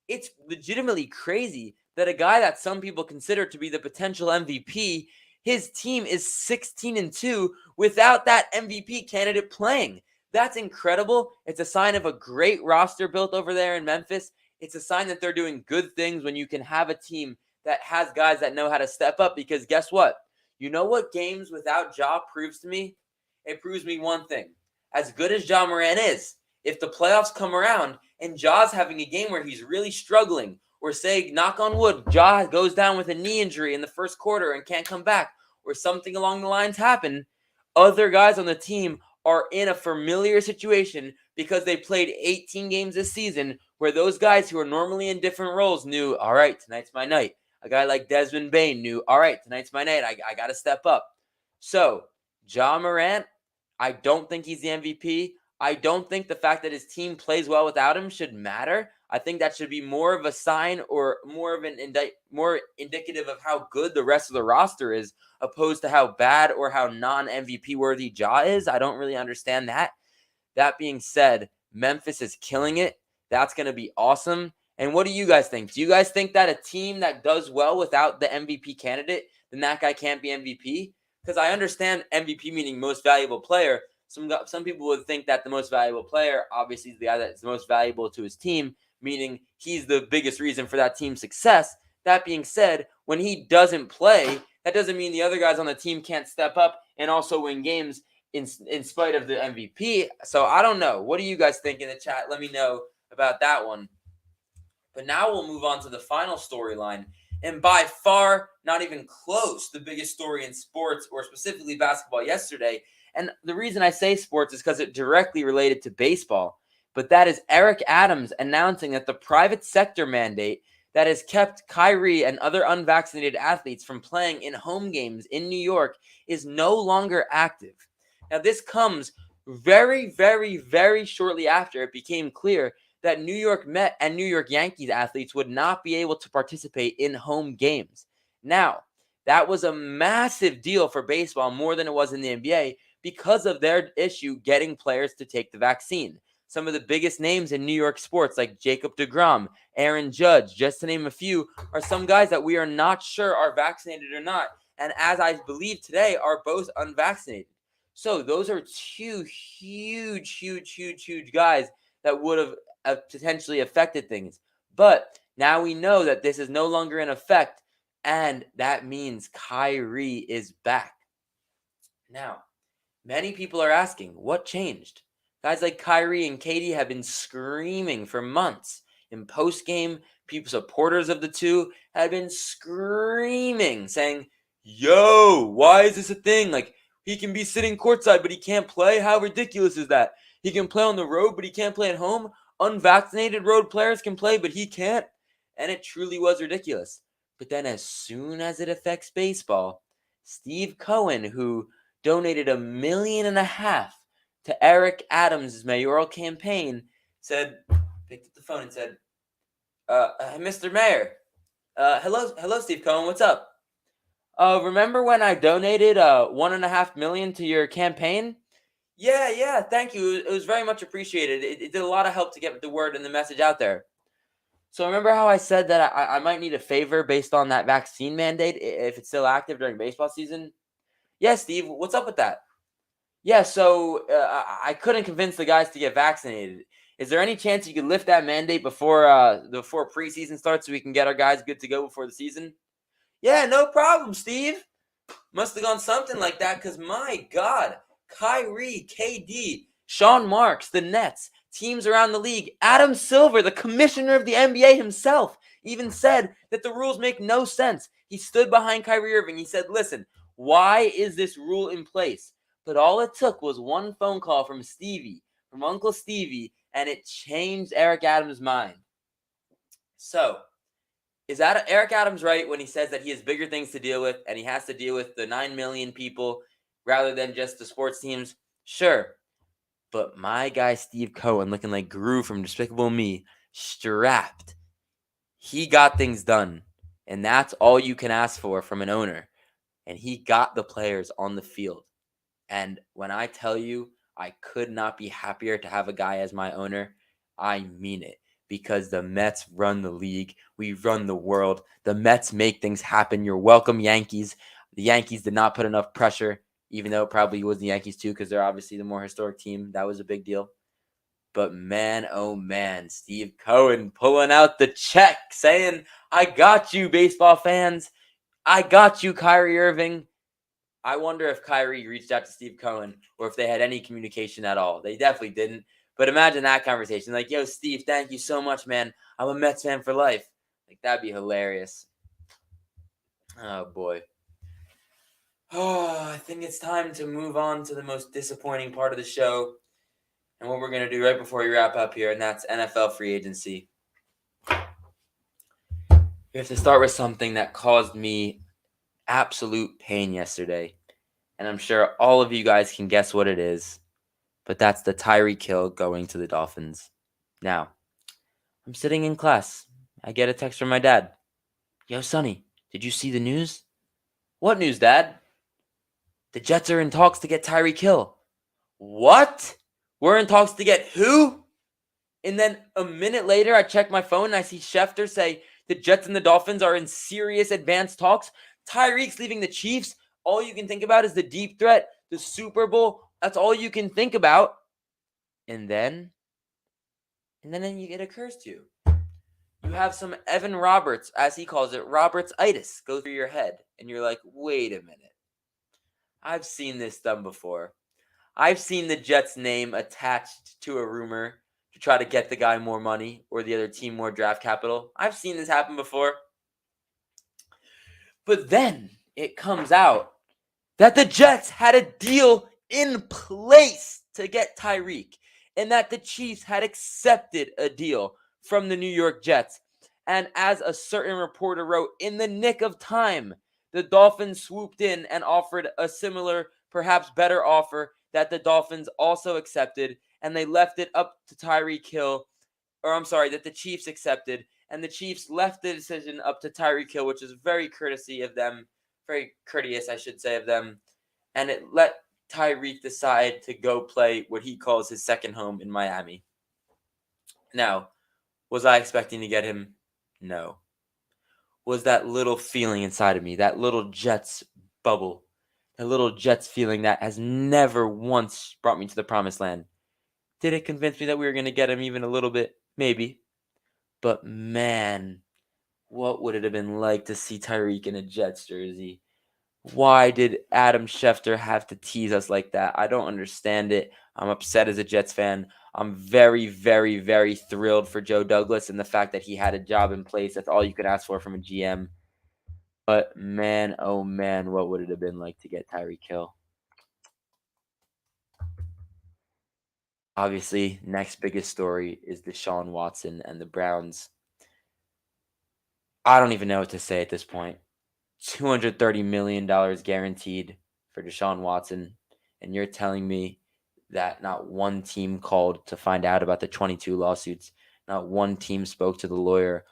it's legitimately crazy that a guy that some people consider to be the potential MVP, his team is 16-2 without that MVP candidate playing. That's incredible. It's a sign of a great roster built over there in Memphis. It's a sign that they're doing good things when you can have a team that has guys that know how to step up, because guess what? You know what games without Ja proves to me? It proves me one thing. As good as Ja Morant is, if the playoffs come around and Ja's having a game where he's really struggling, or say, knock on wood, Ja goes down with a knee injury in the first quarter and can't come back, or something along the lines happen, other guys on the team are in a familiar situation because they played 18 games this season where those guys who are normally in different roles knew, all right, tonight's my night. A guy like Desmond Bane knew, all right, tonight's my night. I got to step up. So, Ja Morant, I don't think he's the MVP. I don't think the fact that his team plays well without him should matter. I think that should be more of a sign, or more of more indicative of how good the rest of the roster is, opposed to how bad or how non-MVP worthy Ja is. I don't really understand that. That being said, Memphis is killing it. That's going to be awesome. And what do you guys think? Do you guys think that a team that does well without the MVP candidate, then that guy can't be MVP? Because I understand MVP meaning most valuable player. Some people would think that the most valuable player, obviously, is the guy that's the most valuable to his team, meaning he's the biggest reason for that team's success. That being said, when he doesn't play, that doesn't mean the other guys on the team can't step up and also win games in spite of the MVP. So I don't know. What do you guys think in the chat? Let me know about that one. But now we'll move on to the final storyline. And by far, not even close, the biggest story in sports, or specifically basketball, yesterday. And the reason I say sports is because it directly related to baseball. But that is Eric Adams announcing that the private sector mandate that has kept Kyrie and other unvaccinated athletes from playing in home games in New York is no longer active. Now, this comes very, very, very shortly after it became clear that New York Met and New York Yankees athletes would not be able to participate in home games. Now, that was a massive deal for baseball, more than it was in the NBA, because of their issue getting players to take the vaccine. Some of the biggest names in New York sports, like Jacob deGrom, Aaron Judge, just to name a few, are some guys that we are not sure are vaccinated or not, and as I believe today, are both unvaccinated. So those are two huge guys that would have potentially affected things. But now we know that this is no longer in effect, and that means Kyrie is back. Now, many people are asking, what changed? Guys like Kyrie and KD have been screaming for months. In post-game, supporters of the two have been screaming, saying, yo, why is this a thing? Like, he can be sitting courtside, but he can't play? How ridiculous is that? He can play on the road, but he can't play at home? Unvaccinated road players can play, but he can't? And it truly was ridiculous. But then as soon as it affects baseball, Steve Cohen, who donated $1.5 million to Eric Adams' mayoral campaign, picked up the phone and said, Mr. Mayor, hello, Steve Cohen, what's up? Remember when I donated $1.5 million to your campaign? Yeah, thank you. It was very much appreciated. It did a lot of help to get the word and the message out there. So remember how I said that I might need a favor based on that vaccine mandate if it's still active during baseball season? Yeah, Steve, what's up with that? Yeah, so I couldn't convince the guys to get vaccinated. Is there any chance you could lift that mandate before preseason starts so we can get our guys good to go before the season? Yeah, no problem, Steve. Must have gone something like that because, my God, Kyrie, KD, Sean Marks, the Nets, teams around the league, Adam Silver, the commissioner of the NBA himself, even said that the rules make no sense. He stood behind Kyrie Irving. He said, listen, why is this rule in place? But all it took was one phone call from Uncle Stevie, and it changed Eric Adams' mind. So, is that Eric Adams right when he says that he has bigger things to deal with and he has to deal with the 9 million people rather than just the sports teams? Sure. But my guy Steve Cohen, looking like Gru from Despicable Me, strapped. He got things done. And that's all you can ask for from an owner. And he got the players on the field. And when I tell you I could not be happier to have a guy as my owner, I mean it. Because the Mets run the league. We run the world. The Mets make things happen. You're welcome, Yankees. The Yankees did not put enough pressure, even though it probably was the Yankees too, because they're obviously the more historic team. That was a big deal. But man, oh man, Steve Cohen pulling out the check, saying, I got you, baseball fans. I got you, Kyrie Irving. I wonder if Kyrie reached out to Steve Cohen or if they had any communication at all. They definitely didn't. But imagine that conversation. Like, yo, Steve, thank you so much, man. I'm a Mets fan for life. Like, that'd be hilarious. Oh, boy. Oh, I think it's time to move on to the most disappointing part of the show and what we're going to do right before we wrap up here, and that's NFL free agency. We have to start with something that caused me absolute pain yesterday. And I'm sure all of you guys can guess what it is. But that's the Tyreek Hill going to the Dolphins. Now, I'm sitting in class. I get a text from my dad. Yo, Sonny, did you see the news? What news, Dad? The Jets are in talks to get Tyreek Hill. What? We're in talks to get who? And then a minute later, I check my phone and I see Schefter say the Jets and the Dolphins are in serious advanced talks. Tyreek's leaving the Chiefs. All you can think about is the deep threat, the Super Bowl. That's all you can think about. And then it occurs to you. You have some Evan Roberts, as he calls it, Roberts-itis, go through your head. And you're like, wait a minute. I've seen this done before. I've seen the Jets' name attached to a rumor to try to get the guy more money or the other team more draft capital. I've seen this happen before. But then it comes out that the Jets had a deal in place to get Tyreek and that the Chiefs had accepted a deal from the New York Jets. And as a certain reporter wrote, in the nick of time, the Dolphins swooped in and offered a similar, perhaps better offer that the Dolphins also accepted, and they left it up to Tyreek Hill, that the Chiefs accepted, and the Chiefs left the decision up to Tyreek Hill, which is very courteous, I should say, of them, and it let Tyreek decide to go play what he calls his second home in Miami. Now, was I expecting to get him? No. Was that little feeling inside of me, that little Jets bubble, that little Jets feeling that has never once brought me to the promised land? Did it convince me that we were going to get him even a little bit? Maybe. But man, what would it have been like to see Tyreek in a Jets jersey? Why did Adam Schefter have to tease us like that? I don't understand it. I'm upset as a Jets fan. I'm very, very, very thrilled for Joe Douglas and the fact that he had a job in place. That's all you could ask for from a GM. But man, oh man, what would it have been like to get Tyreek Hill? Obviously, next biggest story is Deshaun Watson and the Browns. I don't even know what to say at this point. $230 million guaranteed for Deshaun Watson. And you're telling me that not one team called to find out about the 22 lawsuits, not one team spoke to the lawyer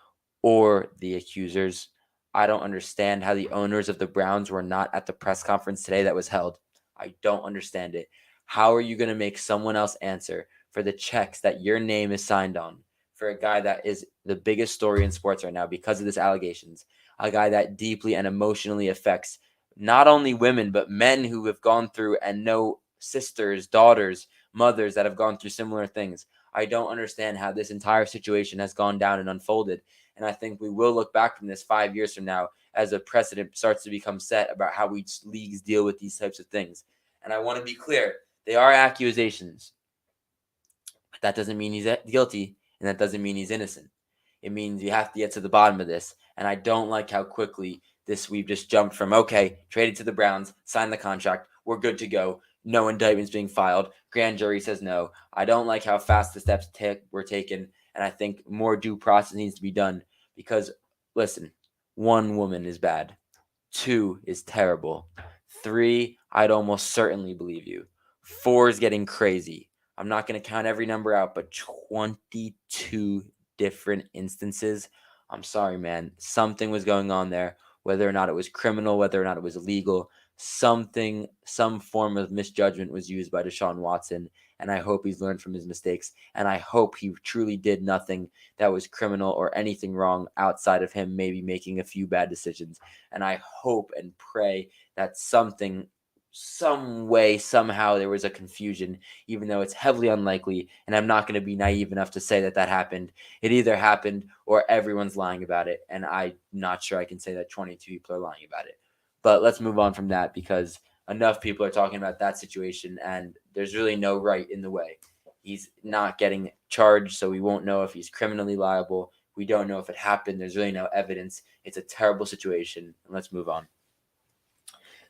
or the accusers. I don't understand how the owners of the Browns were not at the press conference today that was held. I don't understand it. How are you going to make someone else answer for the checks that your name is signed on for a guy that is the biggest story in sports right now because of this allegations? A guy that deeply and emotionally affects not only women, but men who have gone through and know sisters, daughters, mothers that have gone through similar things. I don't understand how this entire situation has gone down and unfolded. And I think we will look back from this 5 years from now as a precedent starts to become set about how we leagues deal with these types of things. And I want to be clear, they are accusations. But that doesn't mean he's guilty, and that doesn't mean he's innocent. It means you have to get to the bottom of this. And I don't like how quickly we've just jumped from, okay, traded to the Browns, signed the contract, we're good to go. No indictments being filed. Grand jury says no. I don't like how fast the steps were taken. And I think more due process needs to be done because, listen, one woman is bad. 2 is terrible. 3, I'd almost certainly believe you. 4 is getting crazy. I'm not going to count every number out, but 22 different instances. I'm sorry, man. Something was going on there, whether or not it was criminal, whether or not it was illegal. Some form of misjudgment was used by Deshaun Watson, and I hope he's learned from his mistakes, and I hope he truly did nothing that was criminal or anything wrong outside of him maybe making a few bad decisions. And I hope and pray that some way, somehow there was a confusion, even though it's heavily unlikely. And I'm not going to be naive enough to say that that happened. It either happened or everyone's lying about it. And I'm not sure I can say that 22 people are lying about it. But let's move on from that because enough people are talking about that situation and there's really no right in the way. He's not getting charged, so we won't know if he's criminally liable. We don't know if it happened. There's really no evidence. It's a terrible situation. And let's move on.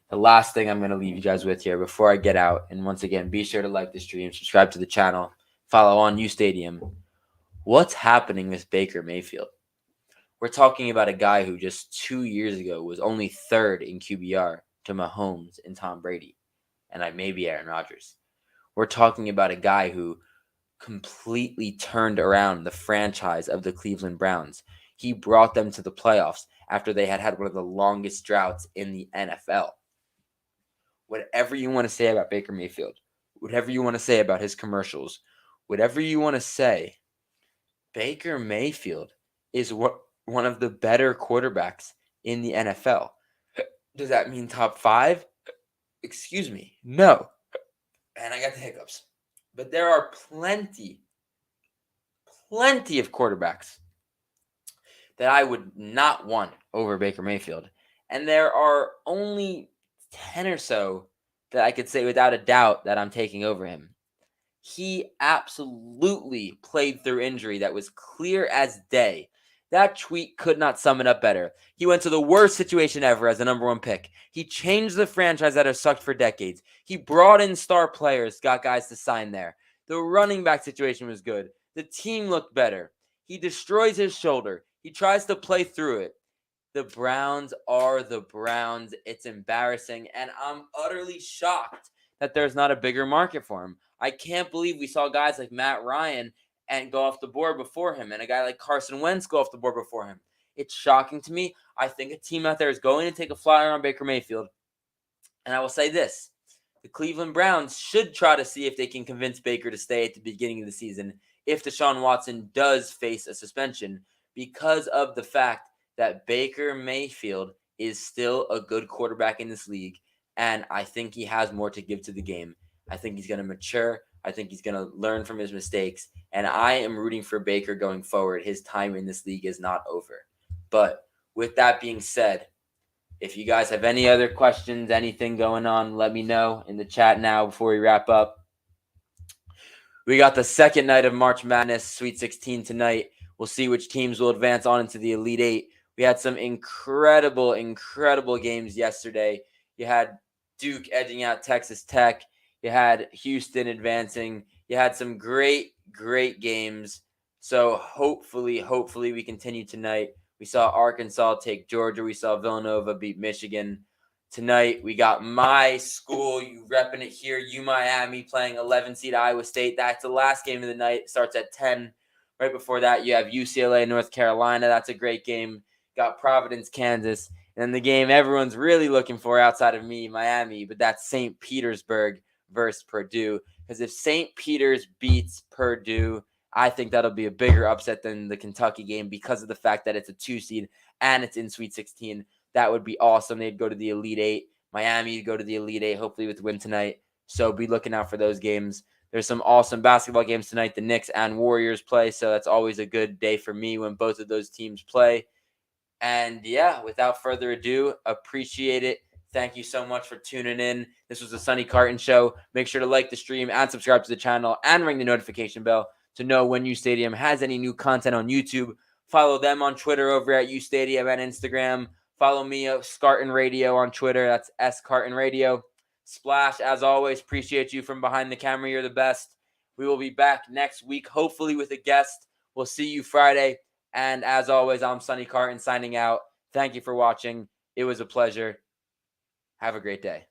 The last thing I'm going to leave you guys with here before I get out, and once again, be sure to like the stream, subscribe to the channel, follow on U Stadium. What's happening with Baker Mayfield? We're talking about a guy who just 2 years ago was only third in QBR to Mahomes and Tom Brady, and maybe Aaron Rodgers. We're talking about a guy who completely turned around the franchise of the Cleveland Browns. He brought them to the playoffs after they had one of the longest droughts in the NFL. Whatever you want to say about Baker Mayfield, whatever you want to say about his commercials, whatever you want to say, Baker Mayfield is one of the better quarterbacks in the NFL. Does that mean top 5? Excuse me. No. And I got the hiccups. But there are plenty of quarterbacks that I would not want over Baker Mayfield. And there are only 10 or so that I could say without a doubt that I'm taking over him. He absolutely played through injury that was clear as day. That tweet could not sum it up better. He went to the worst situation ever as the number 1 pick. He changed the franchise that has sucked for decades. He brought in star players, got guys to sign there. The running back situation was good. The team looked better. He destroys his shoulder. He tries to play through it. The Browns are the Browns. It's embarrassing, and I'm utterly shocked that there's not a bigger market for him. I can't believe we saw guys like Matt Ryan and go off the board before him, and a guy like Carson Wentz go off the board before him. It's shocking to me. I think a team out there is going to take a flyer on Baker Mayfield. And I will say this. The Cleveland Browns should try to see if they can convince Baker to stay at the beginning of the season if Deshaun Watson does face a suspension because of the fact that Baker Mayfield is still a good quarterback in this league, and I think he has more to give to the game. I think he's going to mature. I think he's going to learn from his mistakes. And I am rooting for Baker going forward. His time in this league is not over. But with that being said, if you guys have any other questions, anything going on, let me know in the chat now before we wrap up. We got the second night of March Madness, Sweet 16 tonight. We'll see which teams will advance on into the Elite Eight. We had some incredible games yesterday. You had Duke edging out Texas Tech. You had Houston advancing. You had some great games. So hopefully we continue tonight. We saw Arkansas take Georgia. We saw Villanova beat Michigan. Tonight, we got my school, you repping it here, Miami playing 11 seed Iowa State. That's the last game of the night. It starts at 10. Right before that, you have UCLA, North Carolina. That's a great game. Got Providence, Kansas. And then the game everyone's really looking for outside of me, Miami, but that's St. Petersburg versus Purdue. Because if St. Peter's beats Purdue, I think that'll be a bigger upset than the Kentucky game because of the fact that it's a 2 seed and it's in Sweet 16. That would be awesome. They'd go to the Elite Eight. Miami would go to the Elite Eight, hopefully with the win tonight. So be looking out for those games. There's some awesome basketball games tonight. The Knicks and Warriors play, so that's always a good day for me when both of those teams play. And yeah, without further ado, appreciate it. Thank you so much for tuning in. This was the Sonny Carton Show. Make sure to like the stream and subscribe to the channel and ring the notification bell to know when U Stadium has any new content on YouTube. Follow them on Twitter over at U Stadium and Instagram. Follow me at Scarton Radio on Twitter. That's S Carton Radio. Splash, as always, appreciate you from behind the camera. You're the best. We will be back next week, hopefully with a guest. We'll see you Friday. And as always, I'm Sonny Carton signing out. Thank you for watching. It was a pleasure. Have a great day.